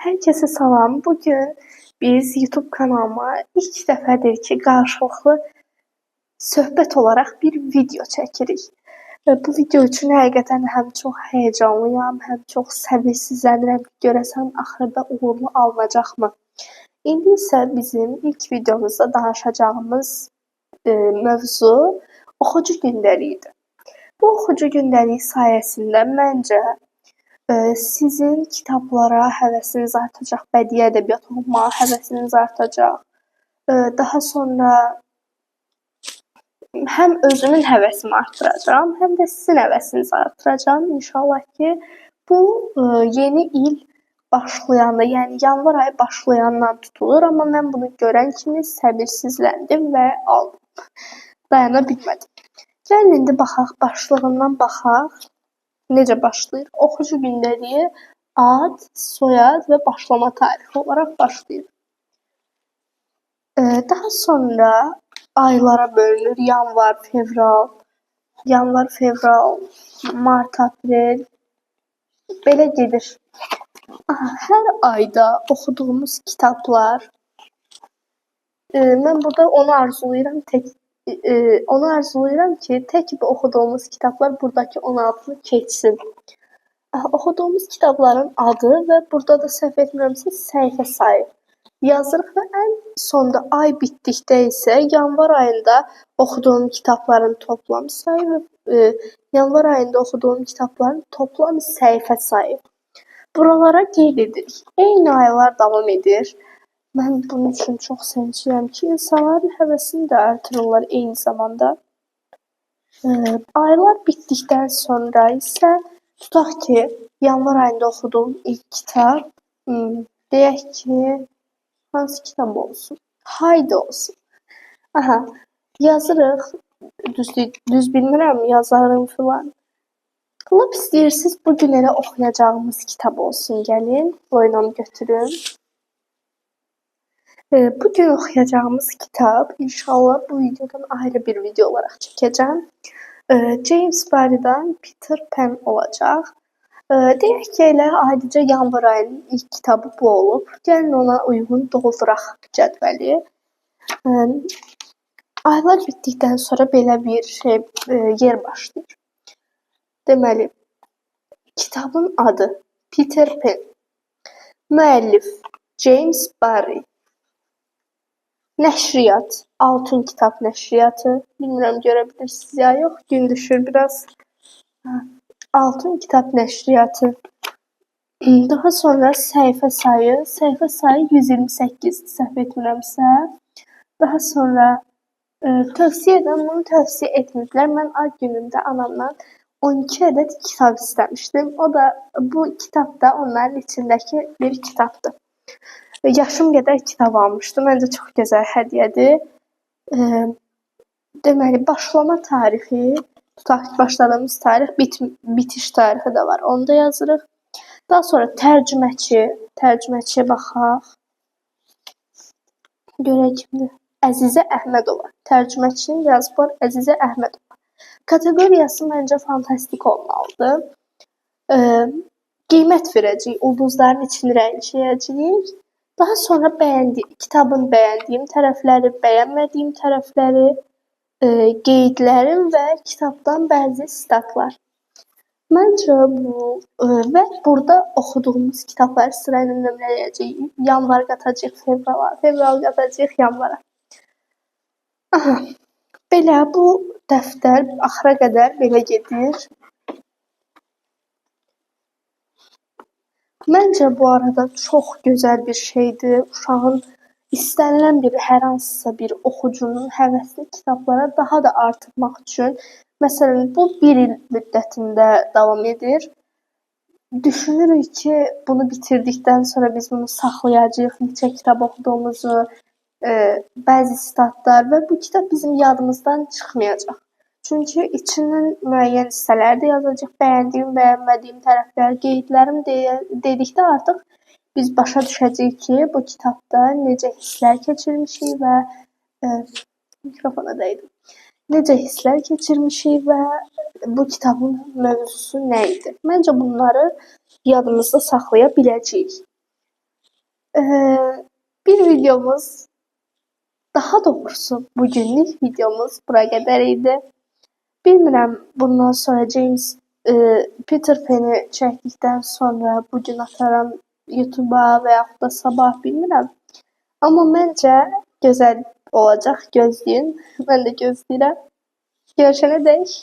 Herkese salam. Bugün biz YouTube kanalıma ilk dəfədir ki, qarşılıqlı söhbət olaraq bir video çəkirik. Və bu video üçün həqiqətən həm çox həyəcanlıyam, həm çox səbirsizlənirəm ki, görəsən axırda uğurlu alınacaqmı? İndi isə bizim ilk videomuzda danışacağımız mövzu oxucu gündəliyidir. Bu oxucu gündəliyi sayəsində məncə sizin kitablara həvəsiniz artacaq, bədii ədəbiyyat oxumağa həvəsiniz artacaq. Daha sonra həm özümün həvəsimi artıracağam, həm də sizin həvəsinizi artıracağam. İnşallah ki, bu yeni il başlayanda, yəni yanvar ayı başlayandan tutulur, amma mən bunu görən kimi səbirsizləndim və aldım. Dayana bilmədim. Gəlin indi baxaq, başlığından baxaq. Necə başlayır? Oxucu gündəliyi ad, soyad və başlama tarixi olaraq başlayır. Daha sonra aylara bölünür. Yanvar, fevral, mart, aprel. Belə gedir. Hər ayda oxuduğumuz kitablar. Mən burada onu arzulayıram ki, tək oxuduğumuz kitablar buradakı 16-nı keçsin. Oxuduğumuz kitabların adı və burada da səhv etmirəmsə səhifə sayı yazırıq və ən sonda ay bitdikdə isə yanvar ayında oxuduğum kitabların toplam sayı və yanvar ayında oxuduğum kitabların toplam səhifə sayı. Buralara qeyd edirik. Eyni aylar davam edir. Mən bunun üçün çox sevincliyəm ki, insanların həvəsini də artırırlar eyni zamanda. Aylar bitdikdən sonra isə tutaq ki, yanvar ayında oxuduğum ilk kitab, deyək ki, hansı kitab olsun? Haydi olsun. Yazırıq, düz bilmirəm, yazarım filan. Lap istəyirsiniz, bugün elə oxuyacağımız kitab olsun, gəlin, boynam götürün. Bugün oxuyacağımız kitab, inşallah bu videodan ayrı bir video olaraq çəkəcəm. James Barrie'dən Peter Pan olacaq. Deyək ki, elə adicə yanvar ayının ilk kitabı bu olub. Gəlin ona uyğun dolduraq cədvəli. Aylar bitdikdən sonra belə bir yer başlayır. Deməli, kitabın adı Peter Pan. Müəllif James Barrie. Nəşriyyat, Altun Kitab Nəşriyyatı. Bilmirəm, görə bilirsiniz ya yox, gün düşür biraz. Altun Kitab Nəşriyyatı. Daha sonra səhifə sayı 128, səhv etmirəmsə. Daha sonra tövsiyə edirəm, bunu tövsiyə etmədilər. Mən ad günümdə anamdan 12 ədəd kitab istəmişdim. O da bu kitab da onların içindəki bir kitabdır. Yaşım qədər kitab almışdım. Məncə çox gözəl hədiyyədir. Deməli, başlama tarixi, tutaq ki, başladığımız tarix, bitiş tarixi də var. Onu da yazırıq. Daha sonra tərcüməçiyə baxaq. Görək kimdir? Əzizə Əhmədova. Tərcüməçinin yazısı var, Əzizə Əhmədova. Kateqoriyası məncə fantastik olmalıdır. Qiymət verəcəyik, ulduzların içini rəngləyəcəyik. Daha sonra kitabın bəyəndiyim tərəfləri, bəyənmədiyim tərəfləri, qeydlərim və kitabdan bəzi sitatlar. Məncə bu və burada oxuduğumuz kitabları sırayla nömrələyəcəyik. Yanvar qatacağıq fevrala, fevral qatacağıq yanvara. Belə bu dəftər axıra qədər belə gedir. Məncə bu arada çox gözəl bir şeydir. Uşağın istənilən hər hansısa bir oxucunun həvəsini kitablara daha da artırmaq üçün, məsələn, bu 1 il müddətində davam edir. Düşünürük ki, bunu bitirdikdən sonra biz bunu saxlayacağıq, neçə kitab oxuduğumuzu, bəzi sitatlar və bu kitab bizim yadımızdan çıxmayacaq. Çünki içindən müəyyən hissələr də yazacaq, bəyəndiyim, bəyənmədiyim tərəflər, qeydlərim dedikdə artıq biz başa düşəcəyik ki, bu kitabda necə hisslər keçirmişik və mikrofona dəydim. Necə hisslər keçirmişik və bu kitabın mövzusu nə idi? Məncə bunları yadımızda saxlaya biləcəyik. Bir videomuz, daha doğrusu bugünlük videomuz bura qədər idi. Bilmirəm bundan sonra James Peter Pan'i çəkdikdən sonra bu gün ataram YouTube'a və yaxud da sabah bilmirəm. Amma məncə gözəl olacaq, gözləyin. Mən də gözləyirəm. Görüşənədək